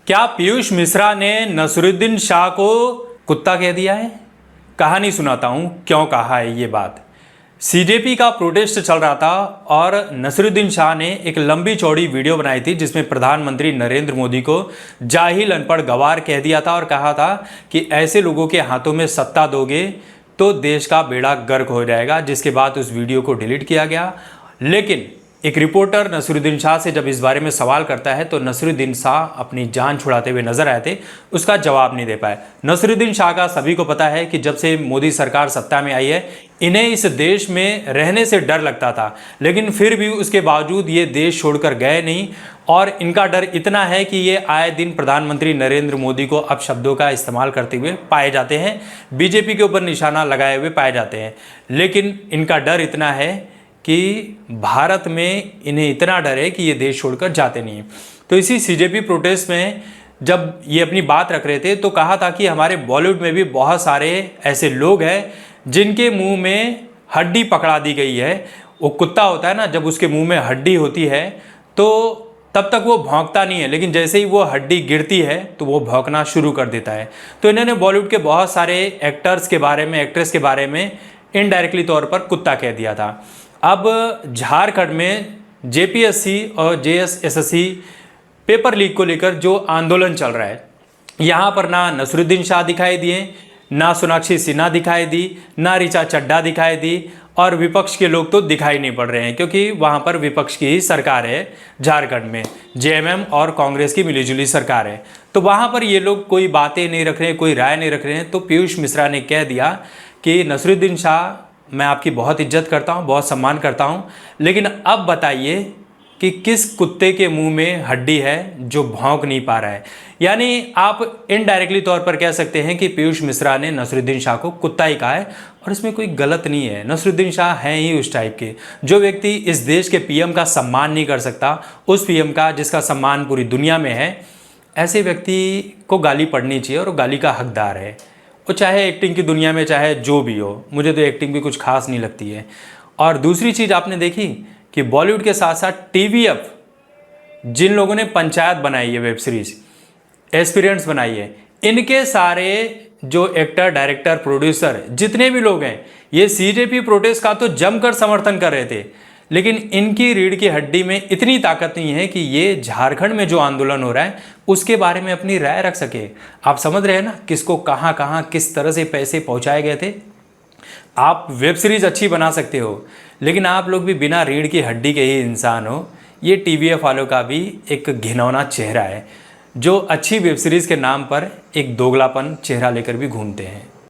क्या पीयूष मिश्रा ने नसीरुद्दीन शाह को कुत्ता कह दिया है? कहानी सुनाता हूं क्यों कहा है ये बात। सीजेपी का प्रोटेस्ट चल रहा था और नसीरुद्दीन शाह ने एक लंबी चौड़ी वीडियो बनाई थी जिसमें प्रधानमंत्री नरेंद्र मोदी को जाहिल, अनपढ़, गंवार कह दिया था और कहा था कि ऐसे लोगों के हाथों में सत्ता दोगे तो देश का बेड़ा गर्क हो जाएगा, जिसके बाद उस वीडियो को डिलीट किया गया। लेकिन एक रिपोर्टर नसीरुद्दीन शाह से जब इस बारे में सवाल करता है तो नसीरुद्दीन शाह अपनी जान छुड़ाते हुए नजर आए थे, उसका जवाब नहीं दे पाए। नसीरुद्दीन शाह का सभी को पता है कि जब से मोदी सरकार सत्ता में आई है, इन्हें इस देश में रहने से डर लगता था, लेकिन फिर भी उसके बावजूद ये देश छोड़कर गए नहीं। और इनका डर इतना है कि ये आए दिन प्रधानमंत्री नरेंद्र मोदी को अपशब्दों का इस्तेमाल करते हुए पाए जाते हैं, बीजेपी के ऊपर निशाना लगाए हुए पाए जाते हैं। लेकिन इनका डर इतना है कि भारत में इन्हें इतना डर है कि ये देश छोड़कर जाते नहीं। तो इसी सीजेपी प्रोटेस्ट में जब ये अपनी बात रख रहे थे तो कहा था कि हमारे बॉलीवुड में भी बहुत सारे ऐसे लोग हैं जिनके मुंह में हड्डी पकड़ा दी गई है। वो कुत्ता होता है ना, जब उसके मुंह में हड्डी होती है तो तब तक वो भौंकता नहीं है, लेकिन जैसे ही वो हड्डी गिरती है तो वो भौंकना शुरू कर देता है। तो इन्होंने बॉलीवुड के बहुत सारे एक्टर्स के बारे में, एक्ट्रेस के बारे में इनडायरेक्टली तौर पर कुत्ता कह दिया था। अब झारखंड में जेपीएससी और जेएसएससी पेपर लीक को लेकर जो आंदोलन चल रहा है, यहाँ पर ना नसीरुद्दीन शाह दिखाई दिए, ना सोनाक्षी सिन्हा दिखाई दी, ना ऋचा चड्ढा दिखाई दी, और विपक्ष के लोग तो दिखाई नहीं पड़ रहे हैं क्योंकि वहाँ पर विपक्ष की ही सरकार है। झारखंड में जेएमएम और कांग्रेस की मिलीजुली सरकार है, तो वहाँ पर ये लोग कोई बातें नहीं रख रहे हैं, कोई राय नहीं रख रहे हैं। तो पीयूष मिश्रा ने कह दिया कि नसीरुद्दीन शाह, मैं आपकी बहुत इज्जत करता हूँ, बहुत सम्मान करता हूँ, लेकिन अब बताइए कि किस कुत्ते के मुंह में हड्डी है जो भौंक नहीं पा रहा है। यानी आप इनडायरेक्टली तौर पर कह सकते हैं कि पीयूष मिश्रा ने नसीरुद्दीन शाह को कुत्ता ही कहा है, और इसमें कोई गलत नहीं है। नसीरुद्दीन शाह हैं ही उस टाइप के जो व्यक्ति इस देश के पीएम का सम्मान नहीं कर सकता, उस पीएम का जिसका सम्मान पूरी दुनिया में है, ऐसे व्यक्ति को गाली पड़नी चाहिए और वो गाली का हकदार है। वो चाहे एक्टिंग की दुनिया में चाहे जो भी हो, मुझे तो एक्टिंग भी कुछ खास नहीं लगती है। और दूसरी चीज़ आपने देखी कि बॉलीवुड के साथ साथ टीवीएफ, जिन लोगों ने पंचायत बनाई है, वेब सीरीज एस्पिरेंट्स बनाई है, इनके सारे जो एक्टर, डायरेक्टर, प्रोड्यूसर जितने भी लोग हैं, ये सीजेपी प्रोटेस्ट का तो जमकर समर्थन कर रहे थे, लेकिन इनकी रीढ़ की हड्डी में इतनी ताकत नहीं है कि ये झारखंड में जो आंदोलन हो रहा है उसके बारे में अपनी राय रख सके। आप समझ रहे हैं ना किसको कहाँ कहाँ किस तरह से पैसे पहुँचाए गए थे। आप वेब सीरीज अच्छी बना सकते हो, लेकिन आप लोग भी बिना रीढ़ की हड्डी के ही इंसान हो। ये टीवीएफ वालों का भी एक घिनौना चेहरा है जो अच्छी वेब सीरीज़ के नाम पर एक दोगलापन चेहरा लेकर भी घूमते हैं।